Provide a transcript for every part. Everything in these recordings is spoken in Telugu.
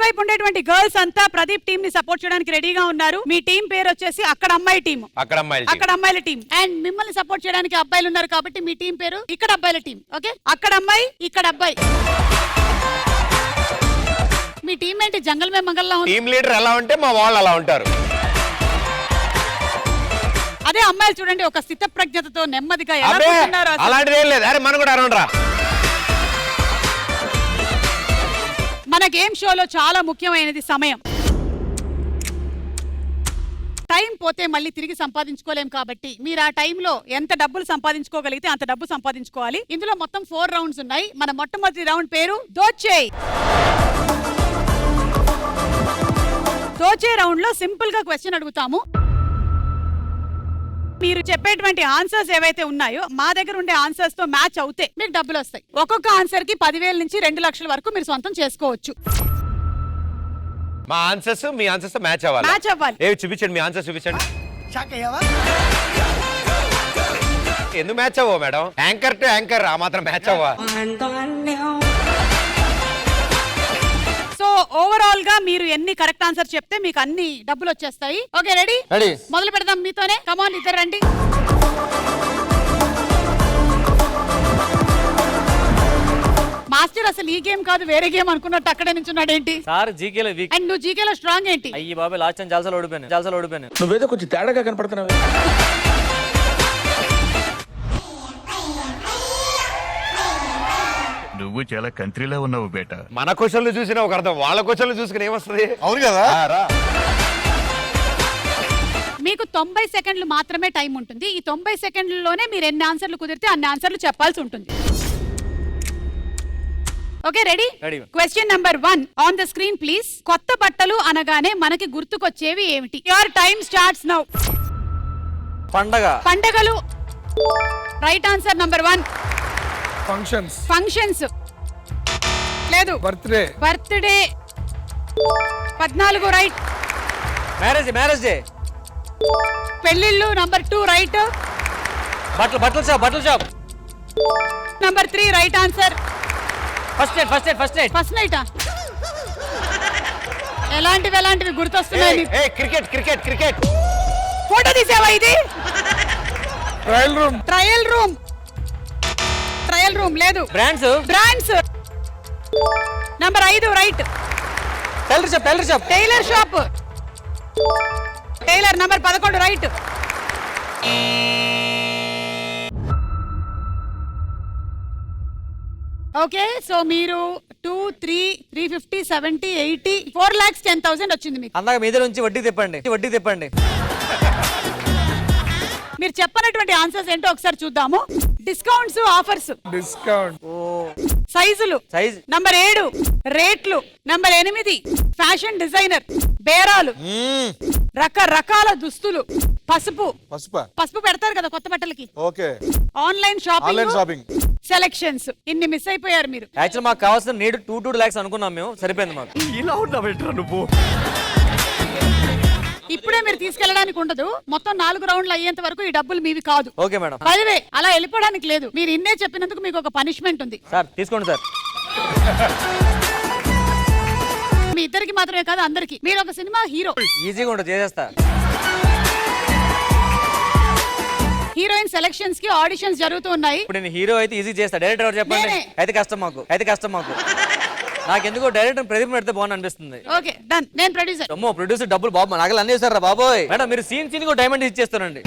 ఇటువైపు ఉండేటువంటి గర్ల్స్ అంతా ప్రదీప్ టీం ని సపోర్ట్ చేయడానికి రెడీగా ఉన్నారు. మీ టీం పేరు వచ్చేసి అక్కడ అమ్మాయి టీం, అక్కడ అమ్మాయిల టీం. అండ్ మిమ్మల్ని సపోర్ట్ చేయడానికి అబ్బాయిలు ఉన్నారు కాబట్టి మీ టీం పేరు ఇక్కడ అబ్బాయిల టీం. ఓకే, అక్కడ అమ్మాయి ఇక్కడ అబ్బాయి. మీ టీం ఏంటి జంగల్ మే మంగల్లా ఉంది? టీం లీడర్ ఎలా ఉంటే మా వాళ్ళు అలా ఉంటారు. అదే అమ్మాయిలు చూడండి ఒక స్థిత ప్రజ్ఞతతో నెమ్మదిగా ఎలా కూర్చున్నారు. అలాంటిది ఏం లేదు. అరే మనం కూడా అరౌండ్ రా. మన గేమ్ షోలో చాలా ముఖ్యమైనది సమయం. టైం పోతే మళ్ళీ తిరిగి సంపాదించుకోలేం కాబట్టి మీరు ఆ టైంలో ఎంత డబ్బులు సంపాదించుకోగలిగితే అంత డబ్బు సంపాదించుకోవాలి. ఇందులో మొత్తం 4 రౌండ్స్ ఉన్నాయి. మన మొట్టమొదటి రౌండ్ పేరు దోచేయ్. దోచే రౌండ్ లో సింపుల్ గా క్వశ్చన్ అడుగుతాము. మీరు చెప్పేటువంటి ఆన్సర్స్ ఏవైతే ఉన్నాయో మా దగ్గర ఉండే ఆన్సర్స్ తో మ్యాచ్ అవుతే మీకు డబ్బులు వస్తాయి. ఒక్కొక్క ఆన్సర్ కి 10,000 నుంచి 2 లక్షల వరకు మీరు సొంతం చేసుకోవచ్చు. మా ఆన్సర్స్ మీ ఆన్సర్స్ మ్యాచ్ అవ్వాలి. మ్యాచ్ అవ్వాలి. ఏవి చూపించండి, మీ ఆన్సర్స్ చూపించండి. ఎందుకు మ్యాచ్ అవ్వవు మేడం? యాంకర్ టు యాంకర్ ఆ మాత్రం మ్యాచ్ అవ్వ. సో ఓవరాల్ గా మీరు ఎన్ని కరెక్ట్ ఆన్సర్ చెప్తే మీకు అన్ని డబ్బులు వచ్చేస్తాయి. Okay, ready? మొదలు పెడదాం మీతోనే. కమాన్, ఇద్దరు రండి. మాస్టర్ అసలు ఈ గేమ్ కాదు వేరే గేమ్ అనుకున్నట్టు అక్కడే నుంచున్నాడు ఏంటి? Sir జీకేలో week. అండ్ నువ్వు జీకేలో స్ట్రాంగ్ ఏంటి? అయ్యి బాబాయ్ లాస్ట్ టైం జాల్సాలు ఓడిపోయాను. నువ్వేదో కొంచెం తేడాగా కనపడుతున్నావు. నువ్వు చాలా కంట్రీలో ఉన్నావు బేట. మన క్వశ్చన్లు చూసినా ఒక అర్థం, వాళ్ళ క్వశ్చన్లు చూసుకుని ఏమొస్తుంది? అవును కదా. మీకు 90 సెకండ్లు మాత్రమే టైం ఉంటుంది. ఈ 90 సెకండ్లలోనే మీరు ఎన్ని ఆన్సర్లు కుదిరితే అన్ని ఆన్సర్లు చెప్పాల్సి ఉంటుంది. Okay, ready? Question number 1 on the screen please. కొత్త బట్టలు అనగానే మనకి గుర్తుకొచ్చేవి ఏమిటి? Your time starts now. పండగలు. Right answer number 1. ఫంక్షన్స్ లేదు. Birthday 14 right. Marriage day. పెళ్ళిళ్ళు నంబర్ 2 రైట్. బట్టల shop. Number 3 right answer. First night. ఎలాంటివి గుర్తొస్తున్నాయి? క్రికెట్. ఫోటో తీసావా? ఇది ట్రయల్ రూమ్ లేదు. Brands number 5 right. Tailor shop. Tailor number 11 right. Okay, so మీరు 2, 3, 350, 70, 80, 4,10,000 వచ్చింది మీకు. అందాక మీద నుంచి వడ్డీ తిప్పండి. మీరు చెప్పనటువంటి ఆన్సర్స్ ఏంటో ఒకసారి చూద్దాము. Discounts, offers. సైజులు. నంబర్ 7 రేట్లు. Number 8 fashion designer. బేరాలు. రకరకాల దుస్తులు. పసుపు పెడతారు కదా కొత్త బట్టలకి. Online shopping. సెలక్షన్స్. ఇన్ని మిస్ అయిపోయారు మీరు. యాక్చువల్ మాకు కావాల్సిన నీడు 2 lakhs అనుకున్నాం మేము. సరిపోయింది మాకు. ఇలా ఉన్నావు నువ్వు. ఇప్పుడే మీరు తీసుకెళ్ళడానికి ఉండదు. మొత్తం 4 రౌండ్లు అయ్యేంత వరకు ఈ డబ్బులు మీవి కాదు. Okay madam. బైవే అలా వెళ్ళిపోవడానికి లేదు. మీరు ఇన్నే చెప్పినందుకు మీకు ఒక పనిష్మెంట్ ఉంది. సార్ తీసుకోండి సార్. మీ ఇద్దరికి మాత్రమే కాదు అందరికి. మీరు ఒక సినిమా హీరో. ఈజీగా ఉంటుంది, చేసేస్తా. హీరోయిన్ సెలక్షన్స్ కి ఆడిషన్స్ జరుగుతూ ఉన్నాయి. ఇప్పుడు నేను హీరో అయితే ఈజీ చేస్తా. డైరెక్టర్ ఎవరు చెప్పండి? అయితే కష్టం మాకు. నాకెందుకో డైరెక్టర్ ప్రదీప్ పెడితే బాగుంది అనిపిస్తుంది. Okay done. నేను ప్రొడ్యూసర్. అమ్మో ప్రొడ్యూసర్ డబ్బులు బాబు నాకు అన్నీ చేస్తారా బాబోయ్. మేడం మీరు సీన్ కూడా డైమండ్ ఇచ్చేస్తారండి.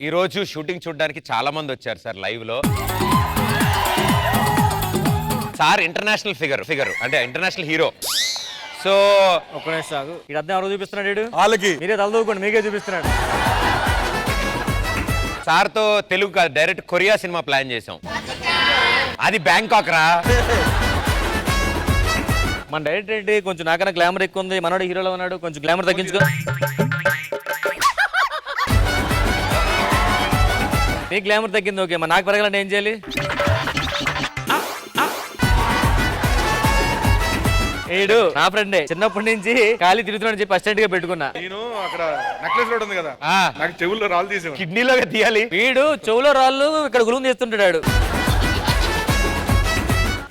ఈ రోజు షూటింగ్ చూడడానికి చాలా మంది వచ్చారు సార్ లైవ్ లో. సార్ ఇంటర్నేషనల్ ఫిగర్ అంటే ఇంటర్నేషనల్ హీరో. సో ఒక్క నిమిషం ఈ అర్థం ఎవరు చూపిస్తున్నాడు? వాళ్ళకి మీరే తలదూకోండి, మీకే చూపిస్తున్నాడు. సార్తో తెలుగు కాదు డైరెక్ట్ కొరియా సినిమా ప్లాన్ చేసాం. అది బ్యాంకాక్ రా. మన డైరెక్టర్ ఏంటి కొంచెం నాకన్నా గ్లామర్ ఎక్కువ ఉంది. మనోడు హీరోలో ఉన్నాడు, కొంచెం గ్లామర్ తగ్గించుకో. నీ గ్లామర్ తగ్గింది ఓకే, మరి నాకు పెరగాలంటే ఏం చేయాలి? ఏడు నా ఫ్రెండే, చిన్నప్పటి నుంచి ఖాళీ తిరుగుతున్నాడు చెప్పి అసిస్టెంట్ గా పెట్టుకున్నా. నేను అక్కడ నెక్లెస్ రోడ్ ఉంది కదా, నాకు చెవుల్లో రాళ్ళు తీసేవాడు. కిడ్నీలో తీయాలి. వీడు చెవులో రాళ్ళు ఇక్కడ గులుగు తీస్తుంటాడు.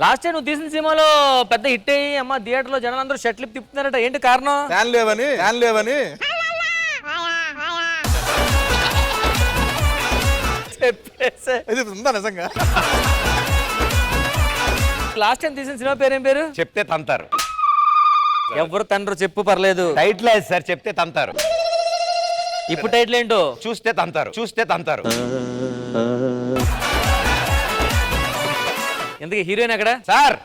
లాస్ట్ టైం నువ్వు తీసిన సినిమాలో పెద్ద హిట్ అయ్యి అమ్మ థియేటర్ లో జనాలందరూ షర్ట్లు తిప్పుతున్నారట, ఏంటి కారణం? ఫ్యాన్ లేవని చెప్పేసా. ఇది ఉందా నిజంగా? లాస్ట్ టైం తీసిన సినిమా పేరేం పేరు? చెప్తే తంతారు. ఎవరు తండ్రి చెప్పు పర్లేదు. టైటిల్ లేదు సార్, చెప్తే తంతారు. ఇప్పుడు టైటిల్ ఏంటో? చూస్తే తంతారు. చూస్తే తంతారు. ఎందుకు హీరోయిన్ ఎక్కడ సార్?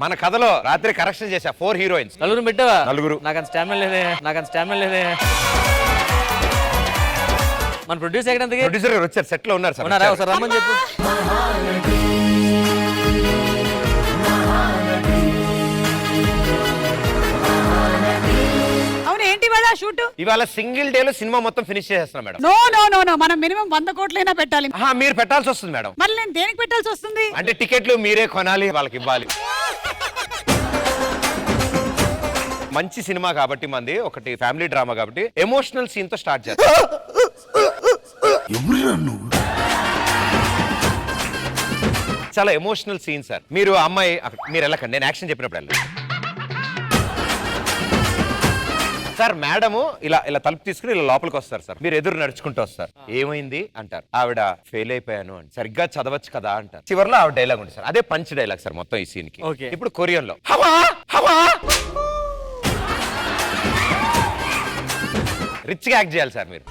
మన కథలో రాత్రి కరెక్షన్ చేశా 4 హీరోయిన్స్. నలుగురు పెట్టావా? నలుగురు. నాకు స్టామినా లేదే. మన ప్రొడ్యూసర్ ఎక్కడ? ప్రొడ్యూసర్ గారు వచ్చారు, సెట్ లో ఉన్నారు సార్. ఉన్నారా? ఒకసారి రమ్మని చెప్పు. అవును, ఏంటి ఇవాళ షూట్? ఇవాళ సింగిల్ డే లో సినిమా మొత్తం ఫినిష్ చేసేస్తున్నాం madam. No no no no, మనం మినిమం 100 కోట్లైనా పెట్టాలి. మీరు పెట్టాల్సి వస్తుంది మేడం. మరి నేను దేనికి పెట్టాల్సి వస్తుంది? అంటే టికెట్లు మీరే కొనాలి, వాళ్ళకి ఇవ్వాలి. మంచి సినిమా కాబట్టి మంది, ఒకటి ఫ్యామిలీ డ్రామా కాబట్టి ఎమోషనల్ సీన్ తో స్టార్ట్ చేస్తాం. చాలా ఎమోషనల్ సీన్ సార్. మీరు అమ్మాయి మీరు వెళ్ళకండి, నేను యాక్షన్ చెప్పినప్పుడు వెళ్ళండి సార్. మేడము ఇలా తలుపు తీసుకుని ఇలా లోపలికి వస్తారు సార్. మీరు ఎదురు నడుచుకుంటూ వస్తారు. ఏమైంది అంటారు. ఆవిడ ఫెయిల్ అయిపోయాను అని. సరిగ్గా చదవచ్చు కదా అంటారు. చివరిలో ఆవిడ డైలాగ్ ఉంటుంది సార్. అదే పంచ్ డైలాగ్ సార్ మొత్తం ఈ సీన్ కి. ఇప్పుడు కొరియన్ లో రిచ్ గా యాక్ట్ చేయాలి సార్ మీరు.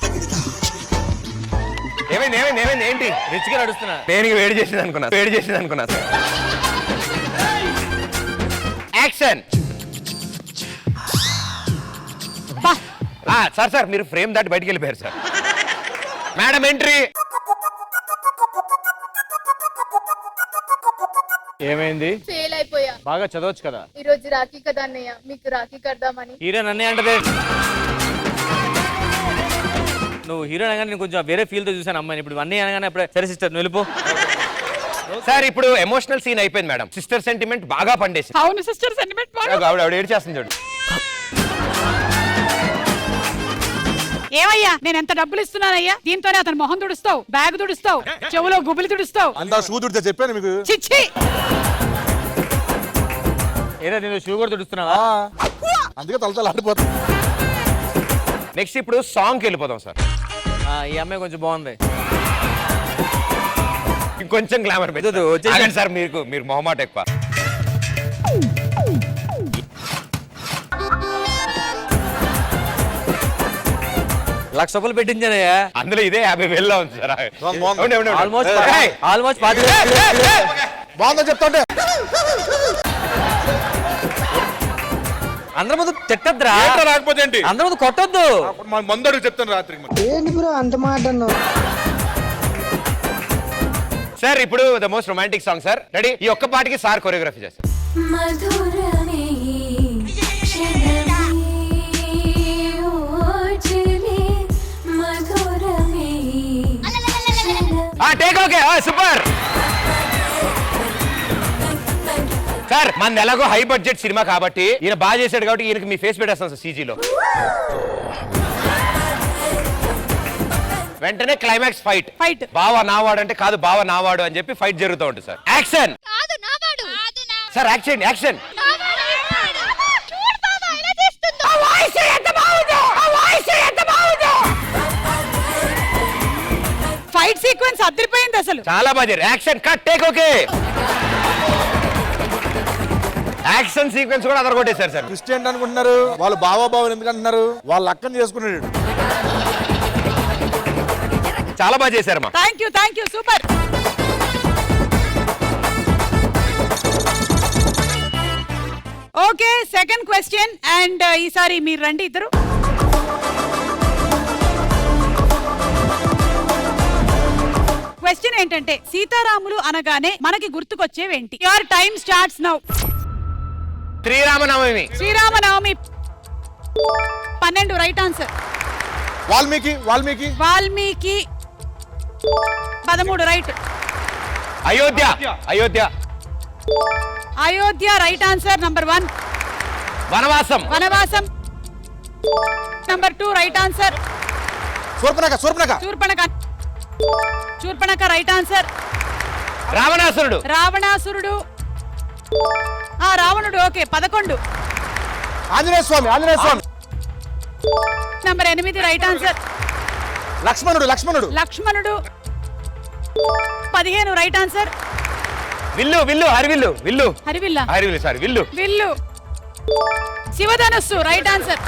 ఏమైంది ఏంటి? రిచ్ గా నడుస్తున్నా. నేను వేడి చేసింది అనుకున్నా సార్. యాక్షన్. సార్ మీరు ఫ్రేమ్ దాటి బయటికి వెళ్ళిపోయారు సార్. Madam entry. ఏమైంది? ఫెయిల్ అయిపోయా. బాగా చదవచ్చు కదా. ఈ రోజు రాఖీ కదా అన్నయ్య, మీకు రాఖీ కడదామని. హీరోయిన్ అన్నీ అంటది. నువ్వు హీరోయిన్ అనగానే నేను కొంచెం వేరే ఫీల్ తో చూసాను అమ్మాయిని. ఇప్పుడు అన్నీ అనగానే అప్పుడే సరే సిస్టర్ నువ్వు వెళ్ళిపో. సార్ ఇప్పుడు ఎమోషనల్ సీన్ అయిపోయింది మేడం. సిస్టర్ సెంటిమెంట్ బాగా పండేసి. అవును, సిస్టర్ సెంటిమెంట్ ఆవిడ ఏడు చేస్తుంది చూడు. ఏమయ్యా, నేను ఎంత డబ్బులు ఇస్తున్నానయ్యా? దీంతోనే అతను మొహం తుడుస్తావు, బ్యాగ్ తుడుస్తావు, చెవులో గుబులు తుడుస్తావు. అంతా షూ తుడితే చెప్పాను మీకు. చిచ్చి, ఏదో నేను షూ కూడా తుడుస్తున్నావా? అందుకే తలతలు ఆడిపోతుంది. నెక్స్ట్ ఇప్పుడు సాంగ్ కి వెళ్ళిపోదాం సార్. ఈ అమ్మాయి కొంచెం బాగుంది. ఇంకొంచెం గ్లామర్ వచ్చేసి సార్. మీరు మొహమాట ఎక్కువ. లక్ష రూపాయలు పెట్టించానయ్యా. అందులో ఇదే 50,000 ఉంది సార్. ఆల్మోస్ట్ బాగుందో చెప్తాంటే అందరి ముందు తిట్టద్దురా. రాకపోతే ఏంటి? అందరి ముందు కొట్టొద్దు. మందడు చెప్తాను రాత్రికి. ఏంటి బ్రో అంత మాట అన్నావు? సార్ ఇప్పుడు the most romantic song sir. Ready? ఈ ఒక్క పాటికి సార్ కొరియోగ్రఫీ చేస్తారు. Take okay, super sir. మనది ఎలాగో హై బడ్జెట్ సినిమా కాబట్టి ఈయన బాగా చేశాడు కాబట్టి ఈయనకి మీ ఫేస్ పెట్టేస్తాం సార్ సీజీలో. వెంటనే క్లైమాక్స్ ఫైట్. బావా నావాడు అంటే కాదు, బావా నావాడు అని చెప్పి ఫైట్ జరుగుతూ ఉంటుంది sir. Action sir. Action. Fight sequence అదిరిపోయింది అసలు. చాలా బాగా. Action cut. Take okay. Action sequence కూడా అదరగొట్టేశారు సార్. క్రిస్టియన్ అనుకుంటున్నారు వాళ్ళు. బావాబావులు ఎందుకు అంటున్నారు? వాళ్ళ అక్కని చేసుకున్నాడు. చాలా బాగా చేశారు మా. Thank you super. Okay, second question. And ఈసారి మీరు రండి ఇద్దరు. క్వశ్చన్ ఏంటంటే, సీతారాములు అనగానే మనకి గుర్తుకొచ్చేవేంటి? Your time starts now. Sriramanavami. 12 right answer. Valmiki 13 right. Ayodhya right answer number 1. వనవాసం. వనవాసం. Number 2 right answer. Surpanakha Surpanakha Surpanakha. Surpanakha right answer. రావణాసురుడు. రావణాసురుడు. రావణుడు. Okay 11. Anjaneya Swamy Anjaneya Swamy. Number 8 right answer. లక్ష్మణుడు లక్ష్మణుడు. లక్ష్మణుడు. 15 రైట్ ఆన్సర్. విల్లు విల్లు హరివిల్లు. విల్లు హరివిల్ల. హరివిల్లు సారీ విల్లు. విల్లు. శివధనస్సు రైట్ ఆన్సర్.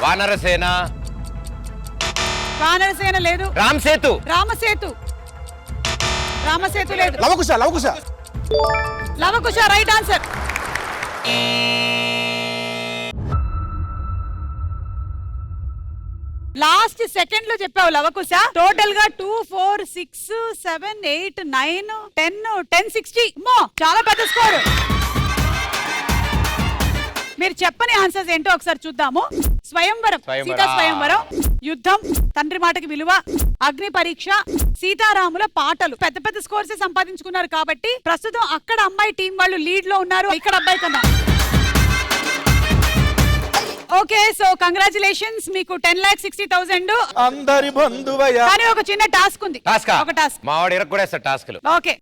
వానరసేన. వానరసేన లేదు. రామ్ సేతు. రామసేతు. రామసేతు లేదు. Lavakusha Lavakusha. Lavakusha right answer. Last second లో చెప్పావు లవకుశ. టోటల్ గా 2 4 6 7 8 9 10 60. చాలా పెద్ద స్కోర్. మీరు చెప్పని ఆన్సర్స్ ఏంటో ఒకసారి చూద్దాము. స్వయంవరం. సీతా స్వయంవరం. యుద్ధం. తండ్రి మాటకి విలువ. అగ్ని పరీక్ష. సీతారాముల పాటలు. పెద్ద పెద్ద స్కోర్స్ సంపాదించుకున్నారు కాబట్టి ప్రస్తుతం అక్కడ అమ్మాయి టీం వాళ్ళు లీడ్ లో ఉన్నారు, ఇక్కడ అబ్బాయి కన్నా. ఓకే సో కంగ్రాచులేషన్స్, మీకు 10,60,000. అందరి బంధువయ్య. కానీ ఒక చిన్న టాస్క్ ఉంది. ఒక టాస్క్ మావాడు ఇరగొడేస్తాడు టాస్క్లు. ఓకే,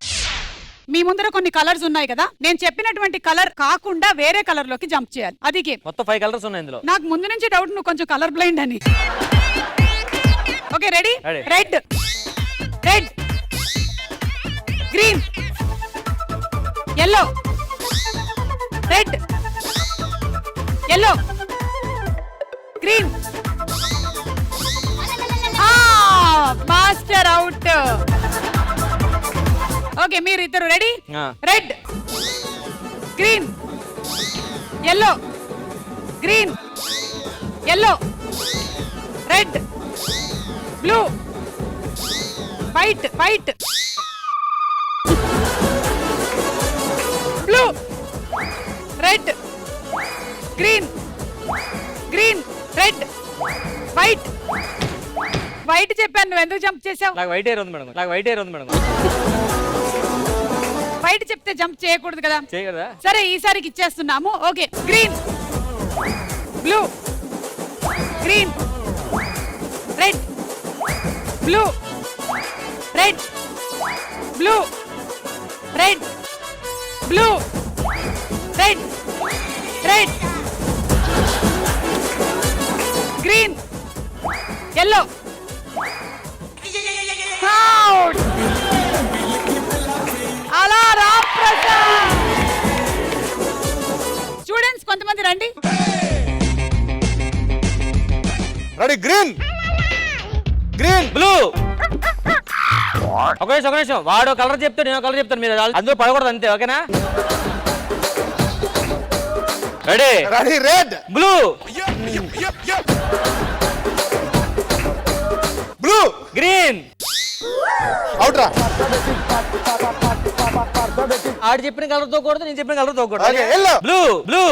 మీ ముందర కొన్ని కలర్స్ ఉన్నాయి కదా, నేను చెప్పినటువంటి కలర్ కాకుండా వేరే కలర్ లోకి జంప్ చేయాలి. అది గేమ్. మొత్తం 5 కలర్స్ ఉన్నాయి ఇందులో. నాకు ముందు నుంచి డౌట్ నువ్వు కొంచెం కలర్ బ్లైండ్ అని. Okay ready? Red, red, green, yellow, red, yellow, green. Master out. Okay మీరు ఇద్దరు ready? Red, green, yellow, green, yellow, red, blue, white, white, blue, red, green, green, red, white. White చెప్పాను, నువ్వు ఎందుకు జంప్ చేసావు? నాకు వైట్ హెయిర్ ఉంది మేడం, నాకు వైట్ హెయిర్ ఉంది మేడం. వైట్ చెప్తే జంప్ చేయకూడదు కదా. చేయగలదా? సరే ఈసారికి ఇచ్చేస్తున్నాము. Okay green, blue, green, red, blue, red, blue, red, blue, red, red, green, yellow, out. అలా రాప్రసాద్. స్టూడెంట్స్ కొంతమంది రండి. రెడీ? Green, green, blue. ఒక నిమిషం, వాడు కలర్ చెప్తాడు, నేను కలర్ చెప్తాను, మీరు అందులో పడకూడదు అంతే, ఓకేనా? Ready? Ready. Red, blue, blue, green. Out రా. ఆడు చెప్పిన కలర్ తో కూడదు, నేను చెప్పిన కలర్ తో కూడదు. Okay yellow, blue, blue,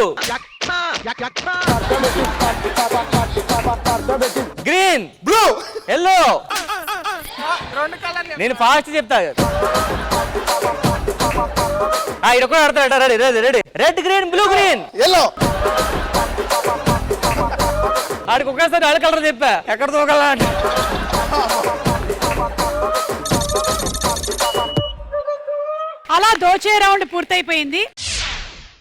green, blue, yellow. నేను ఫాస్ట్ చెప్తా. ఇది కూడా ఆడతాడు. Ready? Ready, ready. Red, green, blue, green, yellow. ఆడికి ఒకేసారి ఆడ కలర్ చెప్పా, ఎక్కడ తోగల. అలా దోచే రౌండ్ పూర్తయిపోయింది.